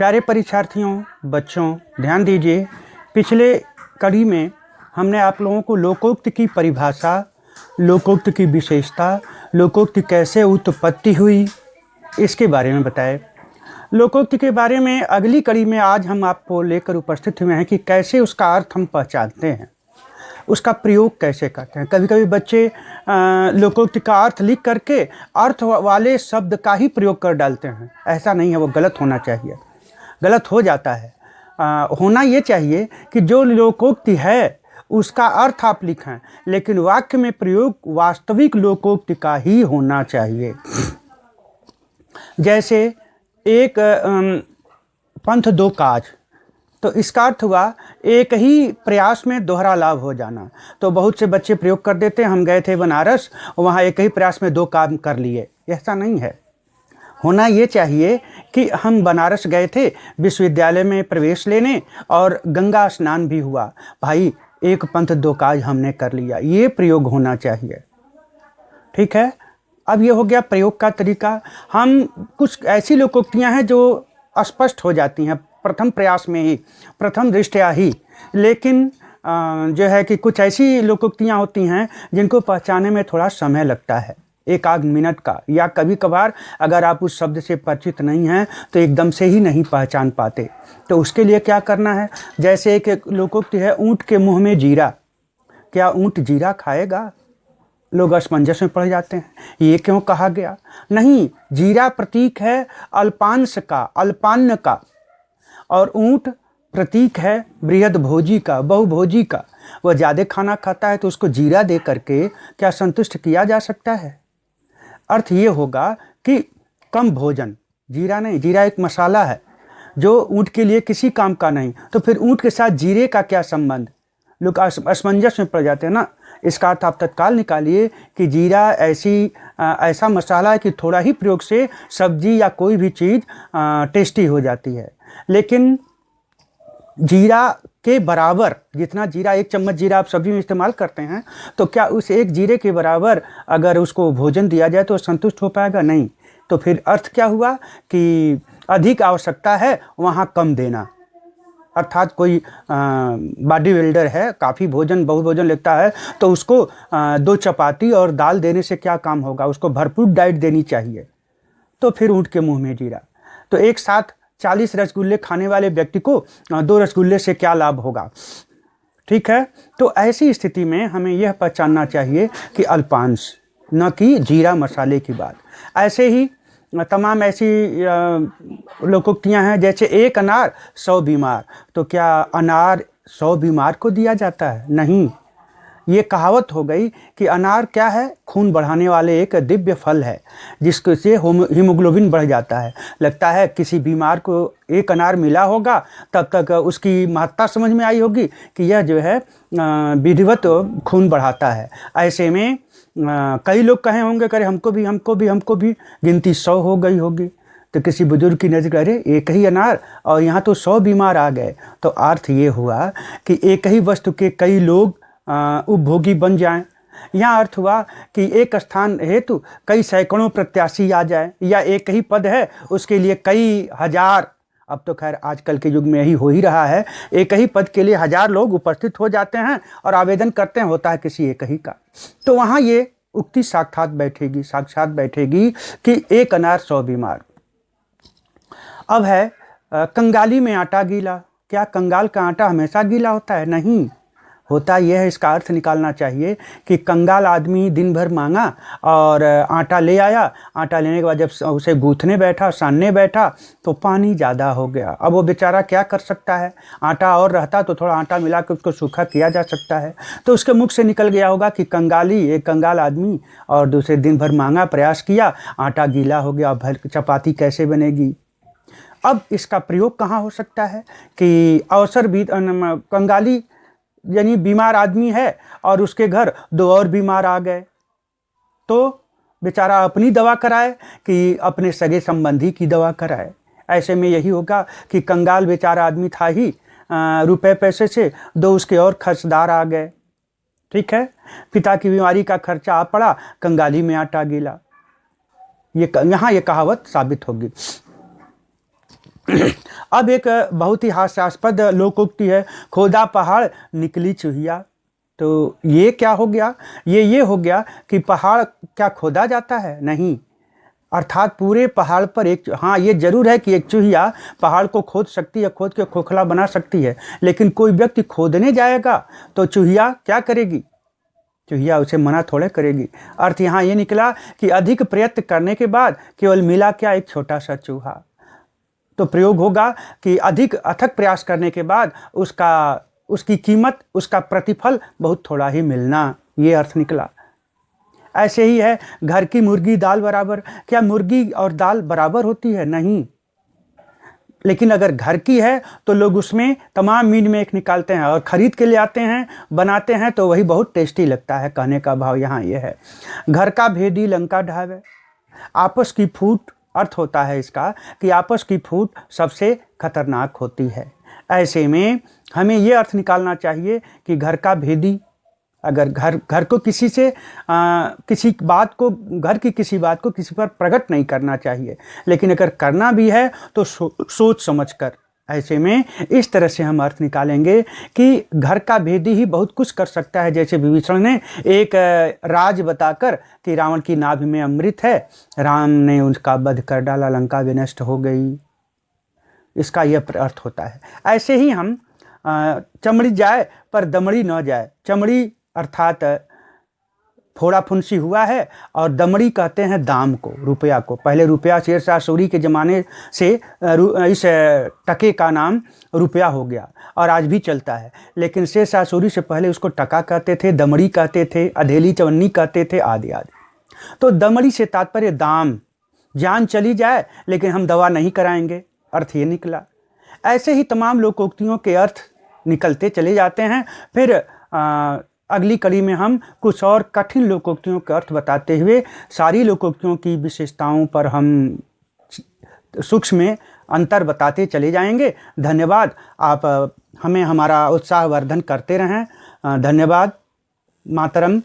प्यारे परीक्षार्थियों, बच्चों, ध्यान दीजिए। पिछले कड़ी में हमने आप लोगों को लोकोक्ति की परिभाषा, लोकोक्ति की विशेषता, लोकोक्ति कैसे उत्पत्ति हुई, इसके बारे में बताया। लोकोक्ति के बारे में अगली कड़ी में आज हम आपको लेकर उपस्थित हुए हैं कि कैसे उसका अर्थ हम पहचानते हैं, उसका प्रयोग कैसे करते हैं। कभी कभी बच्चे लोकोक्ति का अर्थ लिख करके अर्थ वाले शब्द का ही प्रयोग कर डालते हैं। ऐसा नहीं है, वो गलत होना चाहिए, गलत हो जाता है। होना ये चाहिए कि जो लोकोक्ति है उसका अर्थ आप लिखें, लेकिन वाक्य में प्रयोग वास्तविक लोकोक्ति का ही होना चाहिए। जैसे एक पंथ दो काज, तो इसका अर्थ हुआ एक ही प्रयास में दोहरा लाभ हो जाना। तो बहुत से बच्चे प्रयोग कर देते हैं, हम गए थे बनारस, वहाँ एक ही प्रयास में दो काम कर लिए। ऐसा नहीं है। होना ये चाहिए कि हम बनारस गए थे विश्वविद्यालय में प्रवेश लेने और गंगा स्नान भी हुआ। भाई, एक पंथ दो काज हमने कर लिया, ये प्रयोग होना चाहिए। ठीक है। अब ये हो गया प्रयोग का तरीका। हम कुछ ऐसी लोकोक्तियाँ हैं जो स्पष्ट हो जाती हैं प्रथम प्रयास में ही, प्रथम दृष्टया ही। लेकिन जो है कि कुछ ऐसी लोकोक्तियाँ होती हैं जिनको पहचानने में थोड़ा समय लगता है, एक आध मिनट का, या कभी कभार अगर आप उस शब्द से परिचित नहीं हैं तो एकदम से ही नहीं पहचान पाते। तो उसके लिए क्या करना है, जैसे एक लोकोक्ति है, ऊँट के मुँह में जीरा। क्या ऊँट जीरा खाएगा? लोग असमंजस में पड़ जाते हैं, ये क्यों कहा गया? नहीं, जीरा प्रतीक है अल्पांश का, अल्पान्न का, और ऊँट प्रतीक है बृहद भोजी का, बहुभोजी का। वह ज़्यादा खाना खाता है तो उसको जीरा दे करके क्या संतुष्ट किया जा सकता है? अर्थ ये होगा कि कम भोजन। जीरा नहीं, जीरा एक मसाला है जो ऊँट के लिए किसी काम का नहीं। तो फिर ऊँट के साथ जीरे का क्या संबंध? लोग असमंजस में पड़ जाते हैं ना। इसका अर्थ आप तत्काल निकालिए कि जीरा ऐसा मसाला है कि थोड़ा ही प्रयोग से सब्जी या कोई भी चीज़ टेस्टी हो जाती है। लेकिन जीरा के बराबर, जितना जीरा, एक चम्मच जीरा आप सब्जी में इस्तेमाल करते हैं, तो क्या उस एक जीरे के बराबर अगर उसको भोजन दिया जाए तो संतुष्ट हो पाएगा? नहीं। तो फिर अर्थ क्या हुआ कि अधिक आवश्यकता है वहाँ कम देना। अर्थात कोई बॉडी बिल्डर है, काफ़ी भोजन, बहुत भोजन लेता है, तो उसको 2 चपाती और दाल देने से क्या काम होगा? उसको भरपूर डाइट देनी चाहिए। तो फिर ऊँट के मुँह में जीरा। तो एक साथ 40 रसगुल्ले खाने वाले व्यक्ति को 2 रसगुल्ले से क्या लाभ होगा? ठीक है। तो ऐसी स्थिति में हमें यह पहचानना चाहिए कि अल्पांश, न कि जीरा मसाले की बात। ऐसे ही तमाम ऐसी लोकोक्तियाँ हैं, जैसे एक अनार 100 बीमार। तो क्या अनार 100 बीमार को दिया जाता है? नहीं। ये कहावत हो गई कि अनार क्या है? खून बढ़ाने वाले एक दिव्य फल है, जिसको से हीमोग्लोबिन बढ़ जाता है। लगता है किसी बीमार को एक अनार मिला होगा, तब तक उसकी महत्ता समझ में आई होगी कि यह जो है विधिवत खून बढ़ाता है। ऐसे में कई लोग कहे होंगे, करे हमको भी, गिनती 100 हो गई होगी। तो किसी बुजुर्ग की नज़र, अरे एक ही अनार और यहाँ तो 100 बीमार आ गए। तो अर्थ ये हुआ कि एक ही वस्तु के कई लोग उपभोगी बन जाएं। यहाँ अर्थ हुआ कि एक स्थान हेतु कई सैकड़ों प्रत्याशी आ जाए, या एक ही पद है उसके लिए कई हजार, अब तो खैर आजकल के युग में यही हो ही रहा है, एक ही पद के लिए 1000 लोग उपस्थित हो जाते हैं और आवेदन करते हैं, होता है किसी एक ही का। तो वहाँ ये उक्ति साक्षात बैठेगी कि एक अनार 100 बीमार। अब है कंगाली में आटा गीला। क्या कंगाल का आटा हमेशा गीला होता है? नहीं होता। यह है, इसका अर्थ निकालना चाहिए कि कंगाल आदमी दिन भर मांगा और आटा ले आया। आटा लेने के बाद जब उसे गूँथने बैठा, सानने बैठा, तो पानी ज़्यादा हो गया। अब वो बेचारा क्या कर सकता है? आटा और रहता तो थोड़ा आटा मिला कर उसको सूखा किया जा सकता है। तो उसके मुख से निकल गया होगा कि कंगाली, एक कंगाल आदमी, और दूसरे दिन भर मांगा, प्रयास किया, आटा गीला हो गया, अब चपाती कैसे बनेगी? अब इसका प्रयोग कहाँ हो सकता है कि अवसर भी, कंगाली यानी बीमार आदमी है और उसके घर 2 और बीमार आ गए, तो बेचारा अपनी दवा कराए कि अपने सगे संबंधी की दवा कराए? ऐसे में यही होगा कि कंगाल बेचारा आदमी था ही, रुपए पैसे से 2 उसके और खर्चदार आ गए। ठीक है। पिता की बीमारी का खर्चा आ पड़ा, कंगाली में आटा गीला। यहाँ ये कहावत साबित होगी। अब एक बहुत ही हास्यास्पद लोकोक्ति है, खोदा पहाड़ निकली चूहिया। तो ये क्या हो गया? ये हो गया कि पहाड़ क्या खोदा जाता है? नहीं। अर्थात पूरे पहाड़ पर एक, हाँ ये जरूर है कि एक चूहिया पहाड़ को खोद सकती है, खोद के खोखला बना सकती है, लेकिन कोई व्यक्ति खोदने जाएगा तो चूहिया क्या करेगी? चूहिया उसे मना थोड़े करेगी। अर्थ यहाँ ये निकला कि अधिक प्रयत्न करने के बाद केवल मिला क्या? एक छोटा सा चूहा। तो प्रयोग होगा कि अधिक अथक प्रयास करने के बाद उसकी कीमत, उसका प्रतिफल बहुत थोड़ा ही मिलना, ये अर्थ निकला। ऐसे ही है घर की मुर्गी दाल बराबर। क्या मुर्गी और दाल बराबर होती है? नहीं। लेकिन अगर घर की है तो लोग उसमें तमाम मीन में एक निकालते हैं और ख़रीद के ले आते हैं, बनाते हैं तो वही बहुत टेस्टी लगता है। कहने का भाव यहाँ ये है। घर का भेदी लंका ढावे। आपस की फूट, अर्थ होता है इसका कि आपस की फूट सबसे खतरनाक होती है। ऐसे में हमें ये अर्थ निकालना चाहिए कि घर का भेदी, अगर घर को किसी से किसी बात को, घर की किसी बात को किसी पर प्रकट नहीं करना चाहिए, लेकिन अगर करना भी है तो सोच समझ कर। ऐसे में इस तरह से हम अर्थ निकालेंगे कि घर का भेदी ही बहुत कुछ कर सकता है। जैसे विभीषण ने एक राज बताकर कि रावण की नाभि में अमृत है, राम ने उसका वध कर डाला, लंका विनष्ट हो गई, इसका यह अर्थ होता है। ऐसे ही हम चमड़ी जाए पर दमड़ी न जाए। चमड़ी अर्थात फोड़ा फुंसी हुआ है और दमड़ी कहते हैं दाम को, रुपया को। पहले रुपया शेरशाह सूरी के ज़माने से इस टके का नाम रुपया हो गया और आज भी चलता है, लेकिन शेरशाह सूरी से पहले उसको टका कहते थे, दमड़ी कहते थे, अधेली चवन्नी कहते थे, आदि आदि। तो दमड़ी से तात्पर्य दाम, जान चली जाए लेकिन हम दवा नहीं कराएंगे, अर्थ ये निकला। ऐसे ही तमाम लोकोक्तियों के अर्थ निकलते चले जाते हैं। फिर अगली कड़ी में हम कुछ और कठिन लोकोक्तियों का अर्थ बताते हुए सारी लोकोक्तियों की विशेषताओं पर हम सूक्ष्म में अंतर बताते चले जाएंगे। धन्यवाद। आप हमें हमारा उत्साहवर्धन करते रहें। धन्यवाद। मातरम।